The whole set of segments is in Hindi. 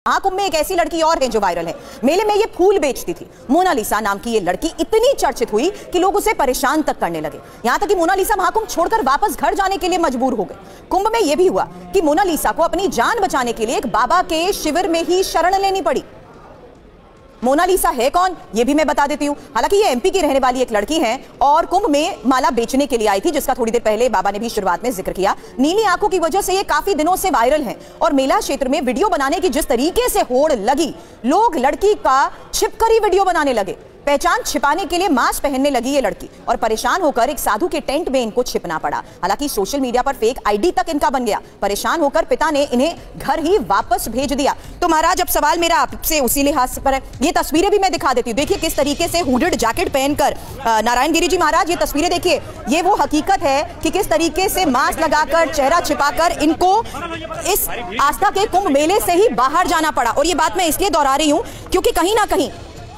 महाकुंभ में एक ऐसी लड़की और है जो वायरल है। मेले में ये फूल बेचती थी। मोनालिसा नाम की ये लड़की इतनी चर्चित हुई कि लोग उसे परेशान तक करने लगे। यहां तक कि मोनालिसा महाकुंभ छोड़कर वापस घर जाने के लिए मजबूर हो गए। कुंभ में यह भी हुआ कि मोनालिसा को अपनी जान बचाने के लिए एक बाबा के शिविर में ही शरण लेनी पड़ी। मोनालिसा है कौन, ये भी मैं बता देती हूं। हालांकि ये एमपी की रहने वाली एक लड़की है और कुंभ में माला बेचने के लिए आई थी, जिसका थोड़ी देर पहले बाबा ने भी शुरुआत में जिक्र किया। नीली आंखों की वजह से ये काफी दिनों से वायरल है और मेला क्षेत्र में वीडियो बनाने की जिस तरीके से होड़ लगी, लोग लड़की का छिपकर ही वीडियो बनाने लगे। पहचान छिपाने के लिए मास्क पहनने लगी ये लड़की और परेशान होकर एक साधु के टेंट में इनको छिपना पड़ा। हालांकि सोशल मीडिया पर फेक आईडी तक इनका बन गया। परेशान होकर पिता ने इन्हें घर ही वापस भेज दिया। तो महाराज, अब सवाल मेरा आपसे उसी लिहाज पर है, ये तस्वीरें भी मैं दिखा देती हूँ। देखिए किस तरीके से हुडेड जैकेट पहनकर नारायण गिरी जी महाराज, ये तस्वीरें देखिए। ये वो हकीकत है कि किस तरीके से मास्क लगाकर, चेहरा छिपाकर इनको इस आस्था के कुंभ मेले से ही बाहर जाना पड़ा। और ये बात मैं इसलिए दोहरा रही हूँ क्योंकि कहीं ना कहीं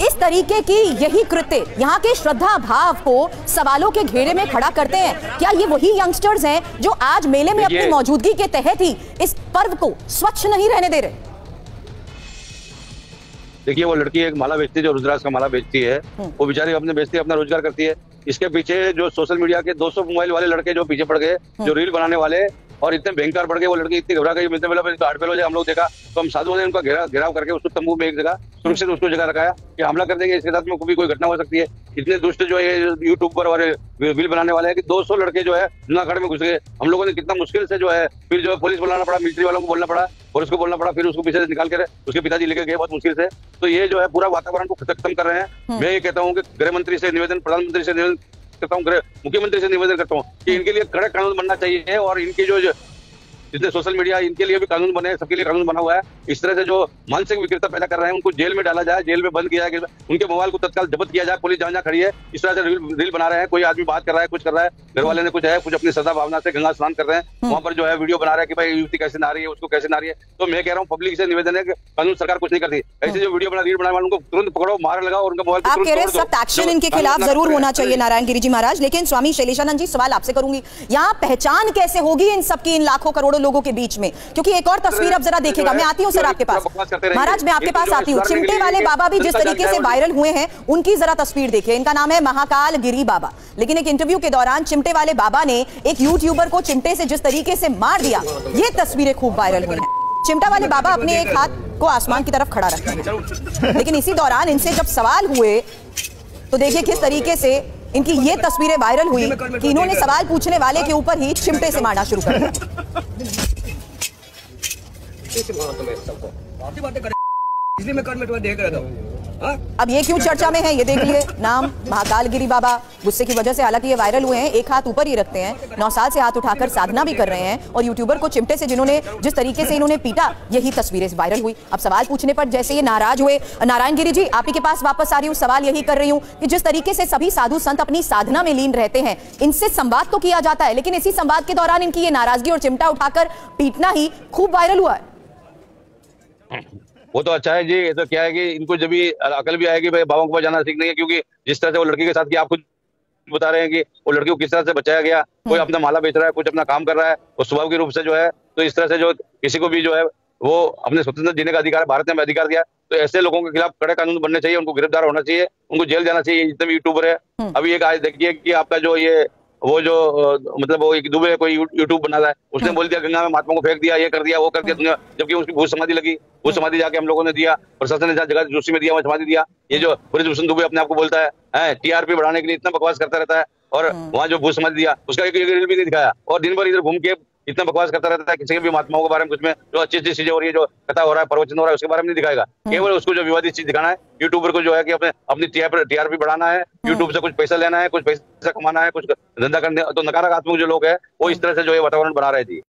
इस तरीके की यही कृत्य यहाँ के श्रद्धा भाव को सवालों के घेरे में खड़ा करते हैं। क्या ये वही यंगस्टर्स हैं जो आज मेले में अपनी मौजूदगी के तहत ही इस पर्व को स्वच्छ नहीं रहने दे रहे? देखिए, वो लड़की एक माला बेचती है, जो रुद्राक्ष का माला बेचती है। वो बेचारी अपने बेचती है, अपना रोजगार करती है। इसके पीछे जो सोशल मीडिया के 200 मोबाइल वाले लड़के जो पीछे पड़ गए, जो रील बनाने वाले, और इतने भयंकर पड़ गए। वो लड़की इतनी घबरा गई, मिलते मिलते हार्ट फेल हो जाए। हम लोग देखा तो हम साधुओं ने उनका घेराव करके उसको तंबू में एक जगह सुरक्षित उसको जगह रखाया कि हमला कर देंगे, इसके साथ में कोई घटना हो सकती है। इतने दुष्ट जो है यूट्यूबर और रील बनाने वाले हैं कि 200 लड़के जो है जूनागढ़ में घुस गए। हम लोगों ने कितना मुश्किल से जो है फिर जो है पुलिस बुलाना पड़ा, मिलिट्री वालों को बोलना पड़ा और उसको बोलना पड़ा, फिर उसको पीछे से निकाल कर उसके पिताजी लेके गए बहुत मुश्किल से। तो ये जो है पूरा वातावरण को खत्म कर रहे हैं। मैं ये कहता हूँ कि गृह मंत्री से निवेदन, प्रधानमंत्री से निवेदन करता हूँ, मुख्यमंत्री से निवेदन करता हूँ कि इनके लिए कड़क कानून बनना चाहिए और इनके जो जितने सोशल मीडिया, इनके लिए भी कानून बने, सबके लिए कानून बना हुआ है। इस तरह से जो मानसिक विकृतता पैदा कर रहे हैं उनको जेल में डाला जाए, जेल में बंद किया जाए, उनके मोबाइल को तत्काल जब्त किया जाए। पुलिस जहाँ खड़ी है इस तरह से रील बना रहे हैं, कोई आदमी बात कर रहा है, कुछ कर रहा है, घर वाले ने कुछ है, कुछ अपनी श्रद्धा भावना से गंगा स्नान कर रहे हैं, वहाँ पर जो है वीडियो बना रहा है कि भाई युवती कैसे नहा रही है, उसको कैसे नहा रही है। तो मैं कह रहा हूँ पब्लिक से निवेदन है कि कानून सरकार कुछ नहीं करती। ऐसे जो वीडियो बना, रील बनाने वालों को तुरंत पकड़ो, मार लगाओ और उनका मोबाइल। आप कह रहे हैं सख्त एक्शन इनके खिलाफ जरूर होना चाहिए नारायण गिरी जी महाराज, लेकिन स्वामी शैलेशानंद जी, सवाल आपसे करूंगी, यहाँ पहचान कैसे होगी इन सबकी, इन लाखों करोड़ों लोगों के बीच में? क्योंकि एक और तस्वीर अब जरा देखिएगा। मैं आती हूँ सर आपके पास महाराज, मैं आपके पास आती हूँ। चिमटे वाले बाबा भी जिस तरीके से वायरल हुए हैं उनकी जरा तस्वीर देखिए। इनका नाम है महाकाल गिरी बाबा, लेकिन एक इंटरव्यू के दौरान चिमटे वाले बाबा ने एक यूट्यूबर को चिमटे से जिस तरीके से मार दिया, ये तस्वीरें खूब वायरल हुई हैं। चिमटा वाले बाबा अपने एक हाथ को आसमान की तरफ खड़ा रखते हैं, लेकिन इसी दौरान इनसे जब सवाल हुए तो देखिए किस तरीके से इनकी ये तस्वीरें वायरल हुई कि इन्होंने सवाल पूछने वाले के ऊपर ही चिमटे से मारना शुरू कर दिया। इसलिए मैं कल में तुम्हें देख रहा था। अब ये क्यों चर्चा में है, ये देख लिए। नाम महाकाल गिरी बाबा, गुस्से की वजह से हालांकि ये वायरल हुए हैं। एक हाथ ऊपर ही रखते हैं, 9 साल से हाथ उठाकर साधना भी कर रहे हैं और यूट्यूबर को चिमटे से जिन्होंने जिस तरीके से इन्होंने पीटा, यही तस्वीरें वायरल हुई। अब सवाल पूछने पर जैसे ये नाराज हुए। नारायण गिरी जी, आप ही के पास वापस आ रही हूँ, सवाल यही कर रही हूँ कि जिस तरीके से सभी साधु संत अपनी साधना में लीन रहते हैं, इनसे संवाद तो किया जाता है, लेकिन इसी संवाद के दौरान इनकी ये नाराजगी और चिमटा उठाकर पीटना ही खूब वायरल हुआ है। वो तो अच्छा है जी। ये तो क्या है कि इनको जब भी अकल भी आएगी भाई बाबा के पास जाना सीख नहीं है, क्योंकि जिस तरह से वो लड़की के साथ किया, आप खुद बता रहे हैं कि वो लड़की को किस तरह से बचाया गया। कोई अपना माला बेच रहा है, कुछ अपना काम कर रहा है, वो स्वभाव के रूप से जो है, तो इस तरह से जो किसी को भी जो है वो अपने स्वतंत्र जीने का अधिकार भारत ने अधिकार दिया, तो ऐसे लोगों के खिलाफ कड़े कानून बनने चाहिए, उनको गिरफ्तार होना चाहिए, उनको जेल जाना चाहिए, जितने भी यूट्यूबर है। अभी एक आज देखिए कि आपका जो ये वो जो मतलब वो एक दुबे कोई यूट्यूब बना रहा है, उसने बोल दिया गंगा में महात्मा को फेंक दिया, ये कर दिया, वो कर दिया दुनिया, जबकि उसकी भूत समाधि लगी। भूत समाधि जाके हम लोगों ने दिया, प्रशासन ने जगह जोशी में दिया, वहाँ समाधि दिया। ये जो पूरे भूषण दुबे अपने आप को बोलता है टीआरपी बढ़ाने के लिए इतना बकवास करता रहता है, और वहाँ जो भूत समाधि दिया उसका एक रील भी नहीं दिखाया, और दिन भर इधर घूम के इतना बकवास करता रहता है। किसी के भी महात्माओं के बारे में, कुछ में जो अच्छी अच्छी चीजें हो रही है, जो कथा हो रहा है, प्रवचन हो रहा है, उसके बारे में नहीं दिखाएगा। केवल उसको जो विवादित चीज दिखाना है, यूट्यूबर को जो है कि अपनी टीआरपी बढ़ाना है, यूट्यूब से कुछ पैसा लेना है, कुछ पैसा कमाना है, कुछ धंधा करने। तो नकारात्मक जो लोग है वो इस तरह से जो है वातावरण बना रहे थे।